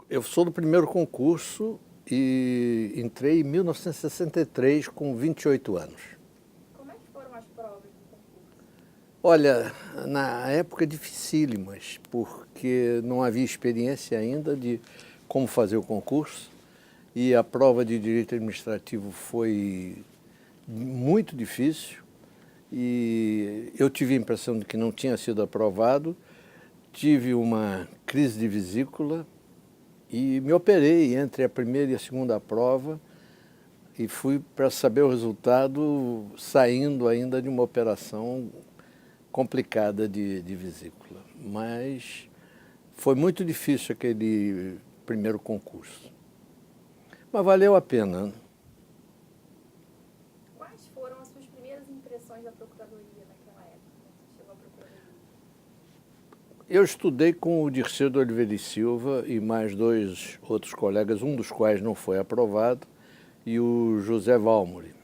Eu sou do primeiro concurso e entrei em 1963 com 28 anos. Como é que foram as provas do concurso? Olha, na época dificílimas, porque não havia experiência ainda de como fazer o concurso e a prova de direito administrativo foi muito difícil e eu tive a impressão de que não tinha sido aprovado, tive uma crise de vesícula e me operei entre a primeira e a segunda prova e fui para saber o resultado saindo ainda de uma operação complicada de vesícula. Mas foi muito difícil aquele primeiro concurso. Mas valeu a pena. Quais foram as suas primeiras impressões da Procuradoria naquela época, quando você chegou à Procuradoria? Eu estudei com o Dirceu de Oliveira e Silva e mais dois outros colegas, um dos quais não foi aprovado, e o José Valmori.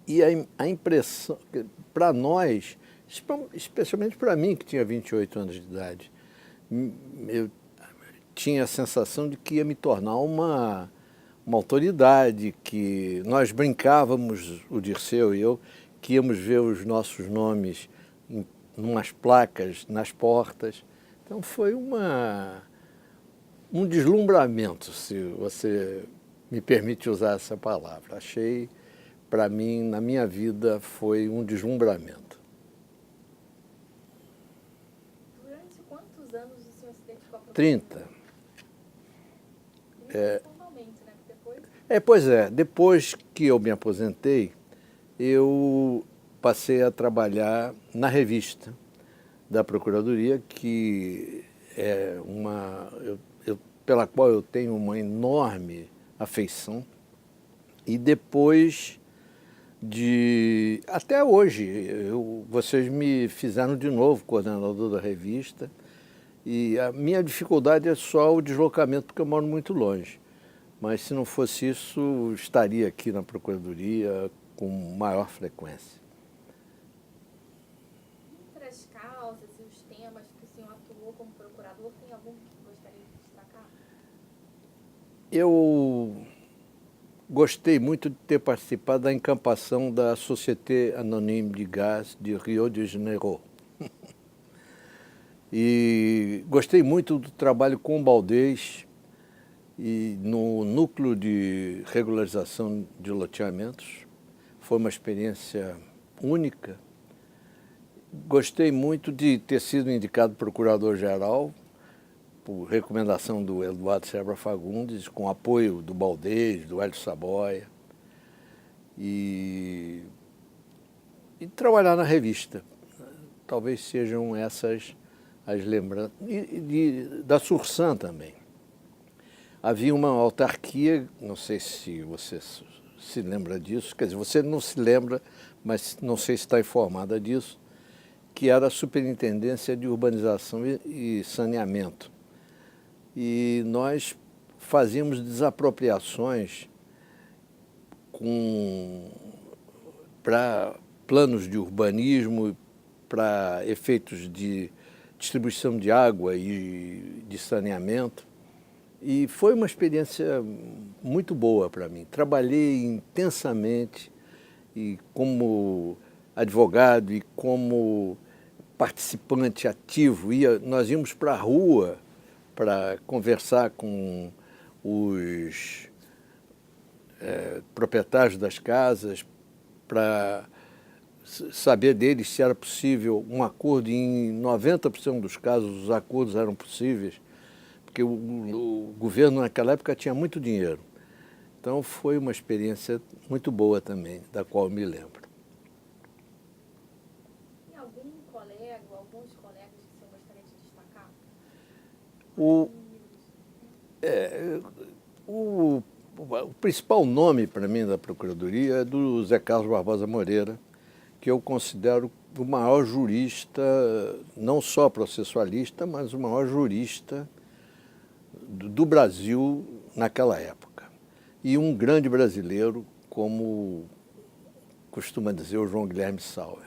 E a impressão, para nós, especialmente para mim, que tinha 28 anos de idade, eu tinha a sensação de que ia me tornar uma autoridade, que nós brincávamos, o Dirceu e eu, que íamos ver os nossos nomes em umas placas nas portas. Então foi um deslumbramento, se você me permite usar essa palavra. Achei, para mim, na minha vida, foi um deslumbramento. Durante quantos anos o senhor se dedicou à Procuradoria? 30. Formalmente, né? Depois... Pois é, depois que eu me aposentei, eu passei a trabalhar na revista da Procuradoria, que é pela qual eu tenho uma enorme afeição. E depois até hoje, vocês me fizeram de novo coordenador da revista, e a minha dificuldade é só o deslocamento, porque eu moro muito longe. Mas se não fosse isso, estaria aqui na Procuradoria com maior frequência. Entre as causas e os temas que o senhor atuou como procurador, tem algum que gostaria de destacar? Eu gostei muito de ter participado da encampação da Société Anonyme de Gás de Rio de Janeiro. E gostei muito do trabalho com o Baldez e no núcleo de regularização de loteamentos. Foi uma experiência única. Gostei muito de ter sido indicado procurador-geral por recomendação do Eduardo Sebra Fagundes, com apoio do Baldez, do Hélio Saboia, e trabalhar na revista. Talvez sejam essas as lembranças. E da Sursan também. Havia uma autarquia, não sei se você se lembra disso, quer dizer, você não se lembra, mas não sei se está informada disso, que era a Superintendência de Urbanização e Saneamento. E nós fazíamos desapropriações para planos de urbanismo, para efeitos de distribuição de água e de saneamento. E foi uma experiência muito boa para mim. Trabalhei intensamente e como advogado e como participante ativo. Nós íamos para a rua para conversar com os proprietários das casas, para saber deles se era possível um acordo. Em 90% dos casos, os acordos eram possíveis, porque o governo naquela época tinha muito dinheiro. Então foi uma experiência muito boa também, da qual eu me lembro. Tem algum colega ou alguns colegas que o senhor gostaria de destacar? O principal nome para mim da Procuradoria é do Zé Carlos Barbosa Moreira, que eu considero o maior jurista, não só processualista, mas o maior jurista do Brasil naquela época. E um grande brasileiro, como costuma dizer o João Guilherme Sauer.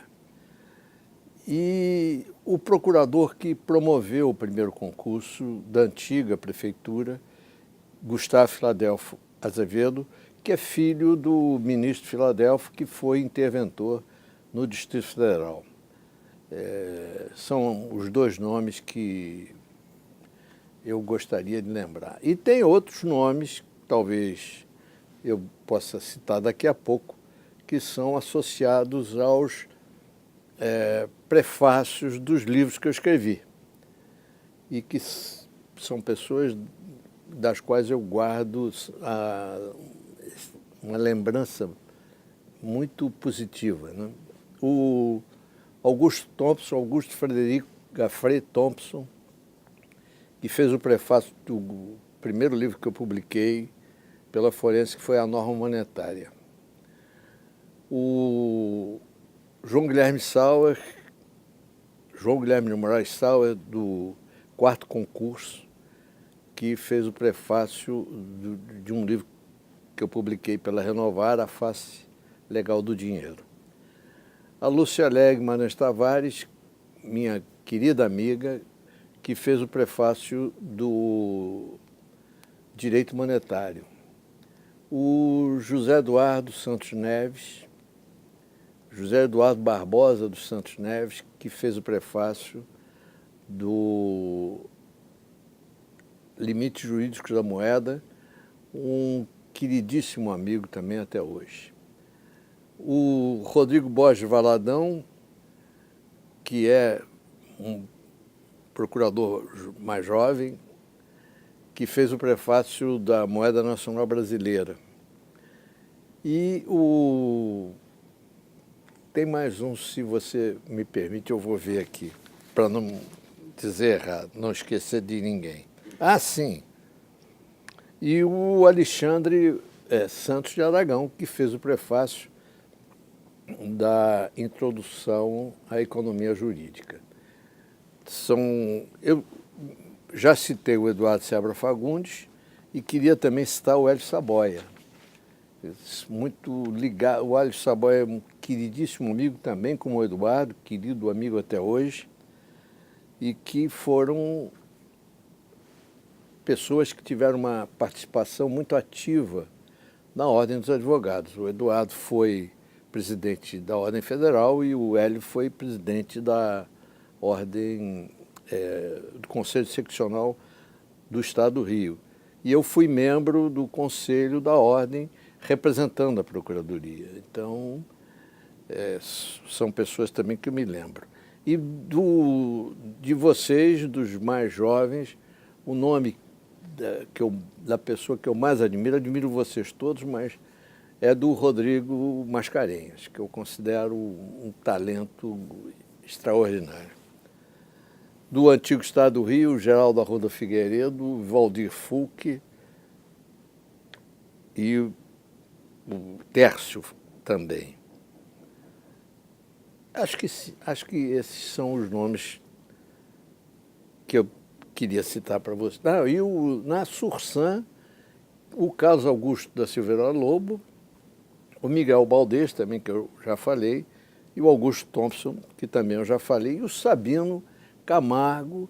E o procurador que promoveu o primeiro concurso da antiga prefeitura Gustavo Filadelfo Azevedo, que é filho do ministro Filadelfo, que foi interventor no Distrito Federal. São os dois nomes que eu gostaria de lembrar. E tem outros nomes, talvez eu possa citar daqui a pouco, que são associados aos prefácios dos livros que eu escrevi e que são pessoas das quais eu guardo uma lembrança muito positiva, né? O Augusto Frederico Gaffrey Thompson, que fez o prefácio do primeiro livro que eu publiquei pela Forense, que foi A Norma Monetária. O João Guilherme de Moraes Sauer, do quarto concurso, que fez o prefácio de um livro que eu publiquei pela Renovar, A Face Legal do Dinheiro. A Lúcia Alegre Maranhão Tavares, minha querida amiga, que fez o prefácio do Direito Monetário. O José Eduardo Barbosa dos Santos Neves, que fez o prefácio do Limites Jurídicos da Moeda, um queridíssimo amigo também até hoje. O Rodrigo Borges Valadão, que é um procurador mais jovem, que fez o prefácio da Moeda Nacional Brasileira. E tem mais um, se você me permite, eu vou ver aqui, para não dizer errado, não esquecer de ninguém. Ah, sim. E o Alexandre Santos de Aragão, que fez o prefácio da Introdução à Economia Jurídica. Eu já citei o Eduardo Seabra Fagundes e queria também citar o Hélio Saboia. Muito ligado. O Hélio Saboia é um queridíssimo amigo também, como o Eduardo, querido amigo até hoje, e que foram pessoas que tiveram uma participação muito ativa na Ordem dos Advogados. O Eduardo foi presidente da Ordem Federal e o Hélio foi presidente da Ordem do Conselho Seccional do Estado do Rio. E eu fui membro do Conselho da Ordem representando a Procuradoria. Então, são pessoas também que eu me lembro. E de vocês, dos mais jovens, o nome da pessoa que eu mais admiro vocês todos, mas é do Rodrigo Mascarenhas, que eu considero um talento extraordinário. Do antigo Estado do Rio, Geraldo Arruda Figueiredo, Valdir Fulque e o Tércio também. Acho que esses são os nomes que eu queria citar para você. Na Sursan, o Carlos Augusto da Silveira Lobo, o Miguel Baldez, também, que eu já falei, e o Augusto Thompson, que também eu já falei, e o Sabino Camargo,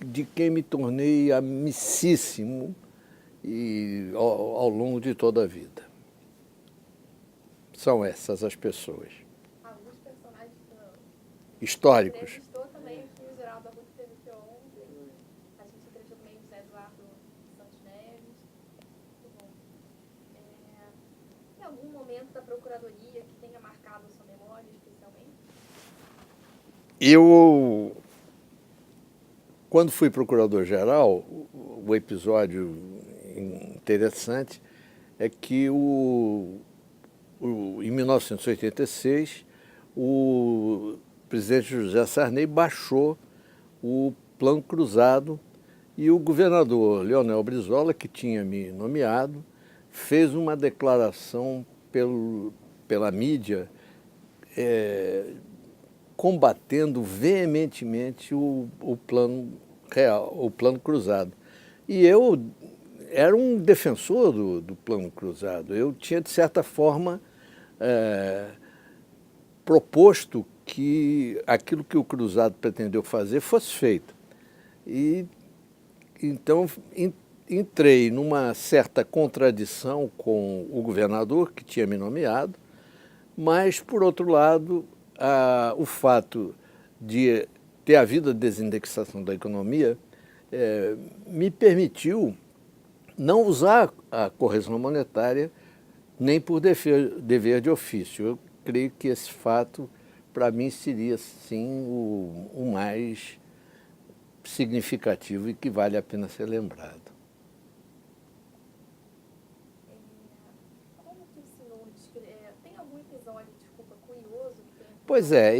de quem me tornei amicíssimo ao longo de toda a vida. São essas as pessoas. Alguns personagens históricos. Entrevistou também o Geraldo Arruda, que teve aqui ontem. A gente entrevistou também o José Eduardo Santos Neves. Muito bom. Tem algum momento da Procuradoria que tenha marcado a sua memória especialmente? Quando fui procurador-geral, o episódio interessante é que em 1986, o presidente José Sarney baixou o Plano Cruzado e o governador Leonel Brizola, que tinha me nomeado, fez uma declaração pela mídia combatendo veementemente o plano real, o Plano Cruzado. E eu era um defensor do Plano Cruzado. Eu tinha, de certa forma, proposto que aquilo que o Cruzado pretendeu fazer fosse feito. E então entrei numa certa contradição com o governador que tinha me nomeado, mas, por outro lado, o fato de ter havido a desindexação da economia me permitiu não usar a correção monetária nem por dever de ofício. Eu creio que esse fato, para mim, seria, sim, o mais significativo e que vale a pena ser lembrado. Como que o senhor tem algum episódio, desculpa, curioso que tenha... Pois é,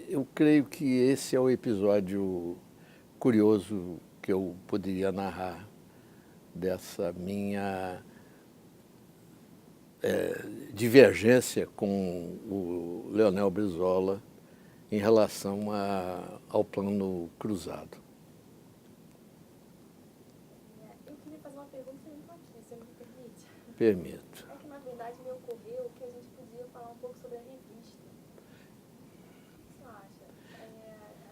eu creio que esse é o episódio curioso que eu poderia narrar dessa minha divergência com o Leonel Brizola em relação ao plano cruzado. Eu queria fazer uma pergunta sem entrar aqui, você me permite? Permito. É que, na verdade, me ocorreu que a gente podia falar um pouco sobre a revista. O que você acha?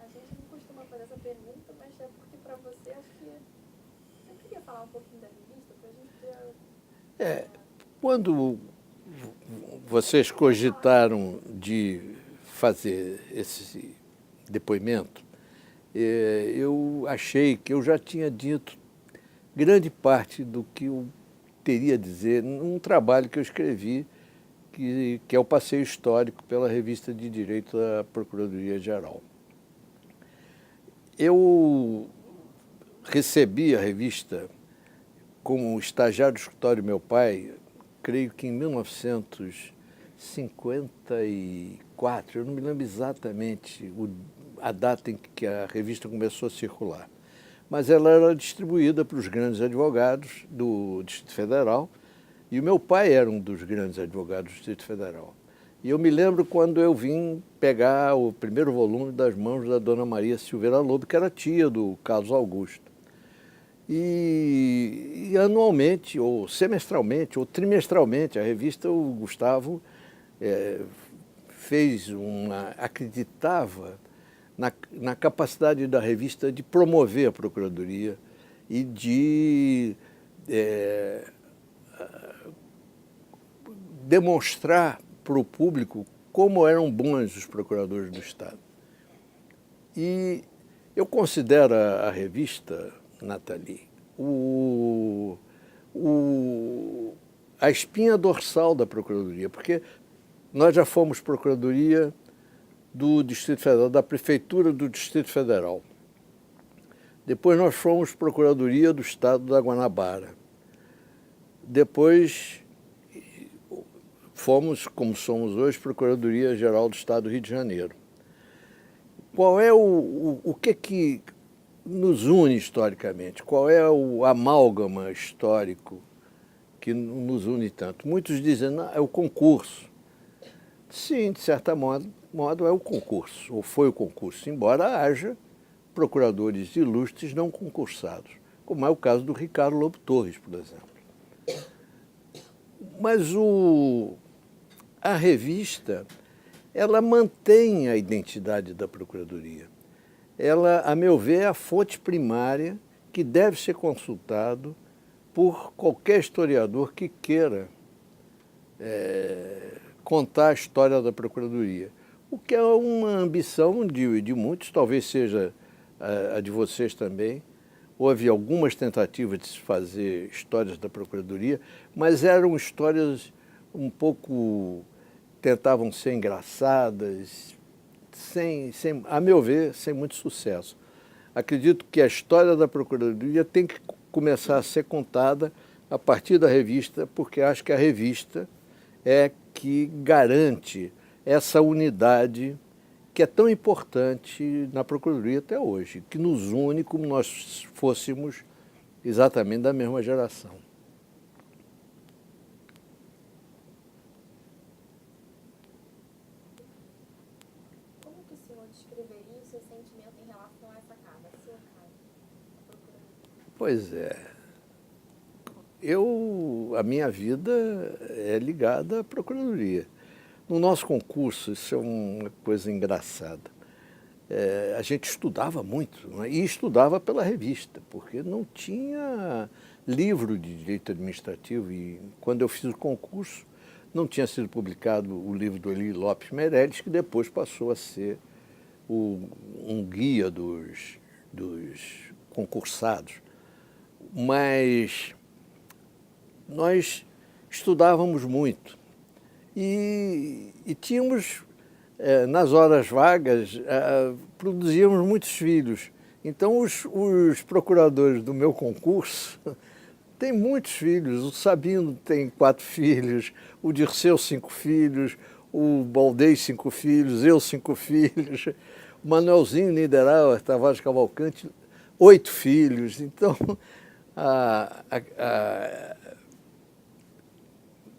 A gente não costuma fazer essa pergunta, mas é porque, para você, acho que você queria falar um pouquinho da revista, para a gente... Quando vocês cogitaram de fazer esse depoimento, eu achei que eu já tinha dito grande parte do que eu teria a dizer num trabalho que eu escrevi, que é o Passeio Histórico pela Revista de Direito da Procuradoria-Geral. Eu recebi a revista como estagiário do escritório do meu pai, creio que em 1954, eu não me lembro exatamente a data em que a revista começou a circular, mas ela era distribuída para os grandes advogados do Distrito Federal, e o meu pai era um dos grandes advogados do Distrito Federal. E eu me lembro quando eu vim pegar o primeiro volume das mãos da dona Maria Silveira Lobo, que era tia do Carlos Augusto. E anualmente, ou semestralmente, ou trimestralmente, a revista, o Gustavo acreditava na capacidade da revista de promover a Procuradoria e de demonstrar para o público como eram bons os procuradores do Estado. E eu considero a revista, Nathalie, a espinha dorsal da Procuradoria, porque nós já fomos Procuradoria do Distrito Federal, da Prefeitura do Distrito Federal. Depois nós fomos Procuradoria do Estado da Guanabara. Depois fomos, como somos hoje, Procuradoria-Geral do Estado do Rio de Janeiro. Qual é o que nos une historicamente? Qual é o amálgama histórico que nos une tanto? Muitos dizem, não, é o concurso. Sim, de certa modo é o concurso, ou foi o concurso, embora haja procuradores ilustres não concursados, como é o caso do Ricardo Lobo Torres, por exemplo. Mas a revista, ela mantém a identidade da Procuradoria. Ela, a meu ver, é a fonte primária que deve ser consultado por qualquer historiador que queira contar a história da Procuradoria. O que é uma ambição de muitos, talvez seja a de vocês também. Houve algumas tentativas de se fazer histórias da Procuradoria, mas eram histórias um pouco... tentavam ser engraçadas, a meu ver, sem muito sucesso. Acredito que a história da Procuradoria tem que começar a ser contada a partir da revista, porque acho que a revista é que garante essa unidade que é tão importante na Procuradoria até hoje, que nos une como nós fôssemos exatamente da mesma geração. Como que o senhor descreveria o seu sentimento em relação a essa casa, a sua casa, a Procuradoria? Pois é. A minha vida é ligada à Procuradoria. No nosso concurso, isso é uma coisa engraçada. a gente estudava muito, né? E estudava pela revista, porque não tinha livro de direito administrativo. E quando eu fiz o concurso, não tinha sido publicado o livro do Eli Lopes Meirelles, que depois passou a ser um guia dos concursados. Mas nós estudávamos muito e tínhamos, nas horas vagas, produzíamos muitos filhos. Então, os procuradores do meu concurso têm muitos filhos. O Sabino tem 4 filhos, o Dirceu 5 filhos, o Baldez 5 filhos, eu 5 filhos, o Manuelzinho Niederauer Tavares Cavalcante 8 filhos. Então,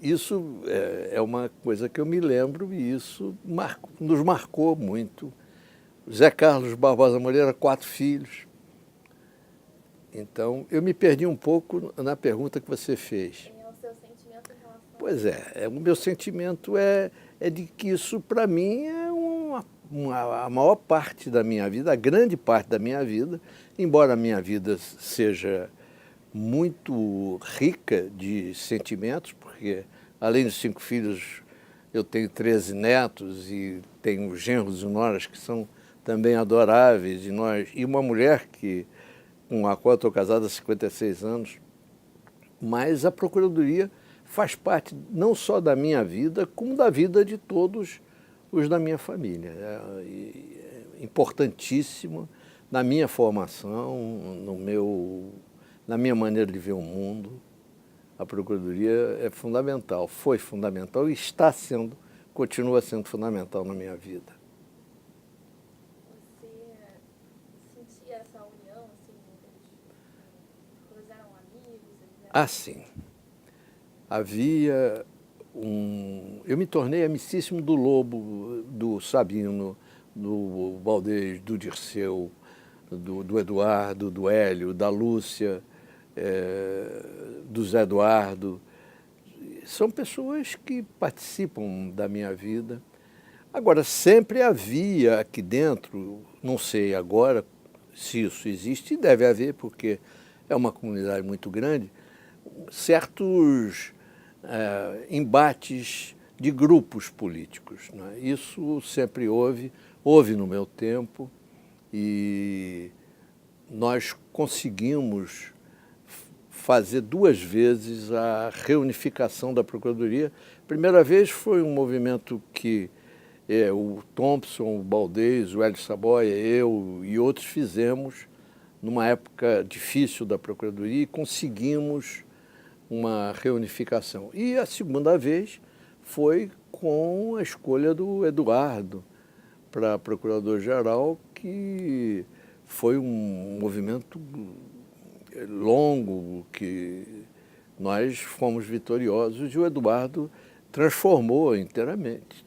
isso é uma coisa que eu me lembro e isso nos marcou muito. Zé Carlos Barbosa Moreira, 4 filhos. Então, eu me perdi um pouco na pergunta que você fez. É o seu sentimento em relação a... Pois o meu sentimento é de que isso, para mim, é a maior parte da minha vida, a grande parte da minha vida, embora a minha vida seja muito rica de sentimentos, porque além dos 5 filhos, eu tenho 13 netos e tenho genros e noras que são também adoráveis, e uma mulher com a qual eu estou casado há 56 anos. Mas a Procuradoria faz parte não só da minha vida, como da vida de todos os da minha família. É importantíssimo na minha formação, na minha maneira de ver o mundo. A Procuradoria é fundamental, foi fundamental e continua sendo fundamental na minha vida. Você sentia essa união, assim, eles eram amigos? Sim. Havia Eu me tornei amicíssimo do Lobo, do Sabino, do Baldez, do Dirceu, do Eduardo, do Hélio, da Lúcia, do Zé Eduardo. São pessoas que participam da minha vida. Agora, sempre havia aqui dentro, não sei agora se isso existe, e deve haver, porque é uma comunidade muito grande, certos embates de grupos políticos, né? Isso sempre houve no meu tempo, e nós conseguimos fazer 2 vezes a reunificação da Procuradoria. A primeira vez foi um movimento que o Thompson, o Baldez, o Hélio Saboia, eu e outros fizemos numa época difícil da Procuradoria, e conseguimos uma reunificação. E a segunda vez foi com a escolha do Eduardo para procurador-geral, que foi um movimento longo, que nós fomos vitoriosos, e o Eduardo transformou inteiramente,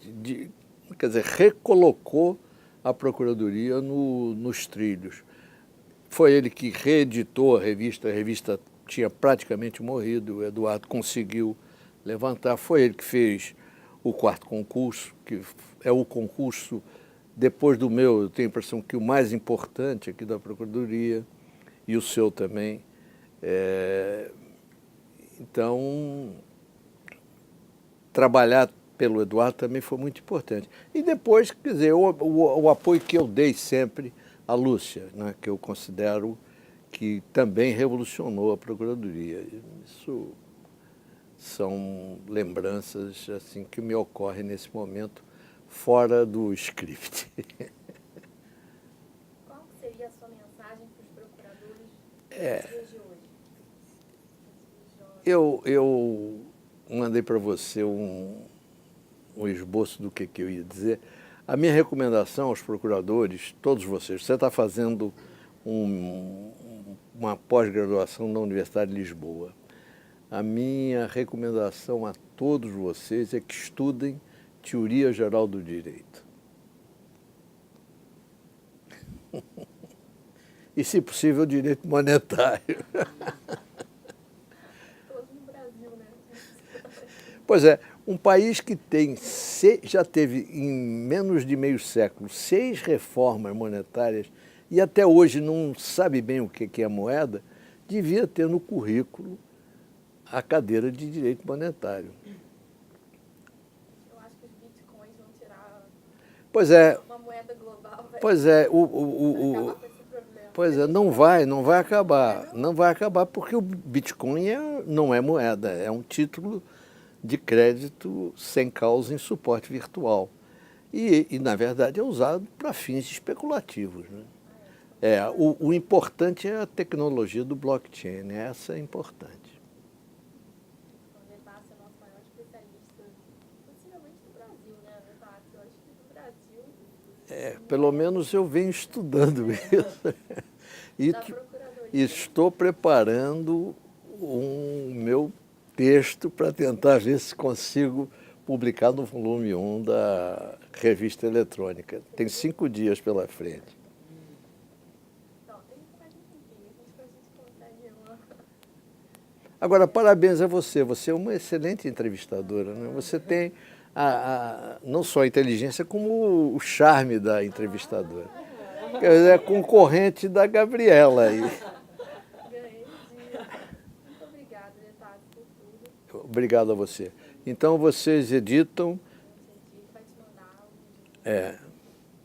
quer dizer, recolocou a Procuradoria nos trilhos. Foi ele que reeditou a revista tinha praticamente morrido, o Eduardo conseguiu levantar, foi ele que fez o 4º concurso, que é o concurso, depois do meu, eu tenho a impressão que o mais importante aqui da Procuradoria, e o seu também. Então, trabalhar pelo Eduardo também foi muito importante. E depois, quer dizer, o apoio que eu dei sempre à Lúcia, né, que eu considero que também revolucionou a Procuradoria. Isso são lembranças assim que me ocorrem nesse momento, fora do script. Qual seria a sua mensagem para os procuradores nos dias de hoje? Eu mandei para você um esboço do que eu ia dizer. A minha recomendação aos procuradores, todos vocês, você está fazendo uma pós-graduação na Universidade de Lisboa. A minha recomendação a todos vocês é que estudem Teoria Geral do Direito. E, se possível, Direito Monetário. Todos no Brasil, né? Pois é, um país que tem já teve, em menos de meio século, 6 reformas monetárias e até hoje não sabe bem o que é moeda, devia ter no currículo a cadeira de direito monetário. Eu acho que os bitcoins vão tirar Pois é, uma moeda global. pois é, Acabar com esse problema. pois é, não vai acabar. Não vai acabar porque o Bitcoin não é moeda, é um título de crédito sem causa em suporte virtual. E na verdade, é usado para fins especulativos, né? O importante é a tecnologia do blockchain, né? Essa é importante. O Letácio é o nosso maior especialista, possivelmente do Brasil, né, Letácio? Eu acho que do Brasil. Pelo menos eu venho estudando isso. E Da Procuradoria. estou preparando um meu texto para tentar ver se consigo publicar no volume 1 da revista eletrônica. Tem 5 dias pela frente. Então, tem mais um tempinho, a gente consegue uma... Agora, parabéns a você. Você é uma excelente entrevistadora, né? Você tem não só a inteligência, como o charme da entrevistadora. Quer dizer, é concorrente da Gabriela aí. Ganhei de... Muito obrigada, Letácio, por tudo. Obrigado a você. Então, vocês editam... Entendi, vai te mandar um... É,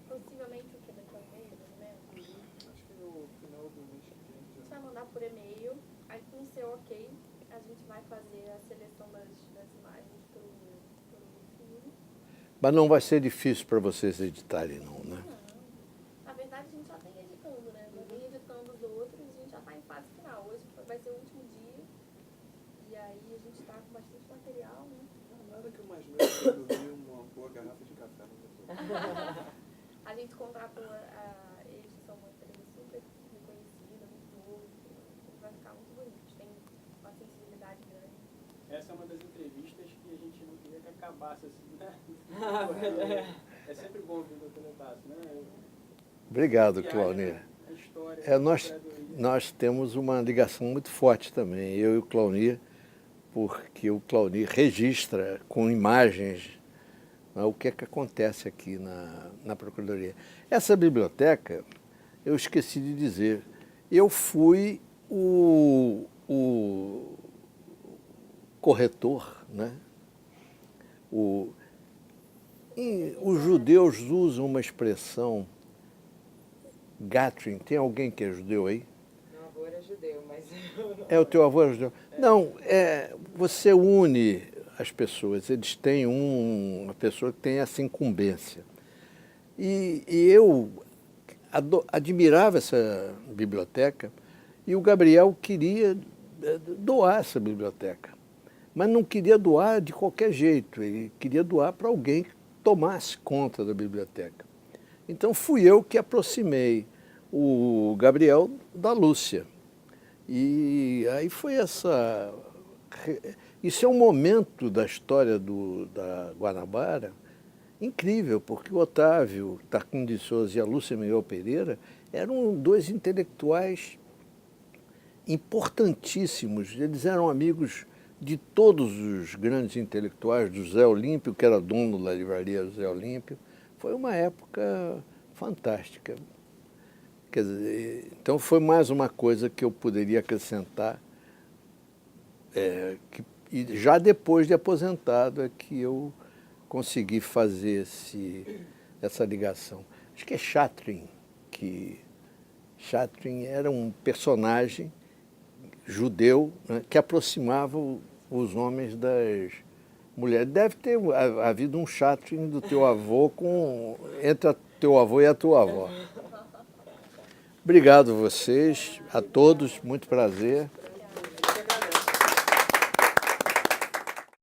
Possivelmente o que? Daqui a um mês, né? Acho que no final do mês que vem A gente já. vai mandar por e-mail, aí com o seu ok, a gente vai fazer a seleção das imagens pelo filme. mas não vai ser difícil para vocês editarem, não, né? Na verdade, a gente já vem editando, né? Já vem editando os outros e a gente já está em fase final. Hoje vai ser o último dia e aí a gente está com bastante material, né? Nada que o mais novo dormir uma boa garrafa de café no doutor. A gente contratou eles, que são uma empresa super reconhecida, muito boa, vai ficar muito bonito. Tem uma sensibilidade grande. Essa é uma das entrevistas que a gente não queria que acabasse assim, né? É sempre bom ouvir o Dr. Letácio, né? Obrigado, Viagem, Claunir. a história, Nós temos uma ligação muito forte também, eu e o Claunir, porque o Claunir registra com imagens, né, o que é que acontece aqui na Procuradoria. Essa biblioteca, eu esqueci de dizer, eu fui o corretor, né? Os judeus usam uma expressão, Gatrin, tem alguém que é judeu aí? Meu avô era judeu, mas eu não... É o teu avô era judeu? Não, você une as pessoas, eles têm uma pessoa que tem essa incumbência. E eu admirava essa biblioteca e o Gabriel queria doar essa biblioteca, mas não queria doar de qualquer jeito, ele queria doar para alguém que tomasse conta da biblioteca. Então fui eu que aproximei o Gabriel da Lúcia. E aí foi essa... Isso é um momento da história da Guanabara incrível, porque o Otávio Tarquim de Souza e a Lúcia Miguel Pereira eram 2 intelectuais importantíssimos. Eles eram amigos de todos os grandes intelectuais, do Zé Olímpio, que era dono da livraria Zé Olímpio. Foi uma época fantástica. Quer dizer, então foi mais uma coisa que eu poderia acrescentar, e já depois de aposentado é que eu consegui fazer essa ligação. Acho que é Chatrin, Chatrin era um personagem judeu, né, que aproximava os homens das mulheres. Deve ter havido um Chatrin do teu avô entre o teu avô e a tua avó. Obrigado a vocês, a todos, muito prazer.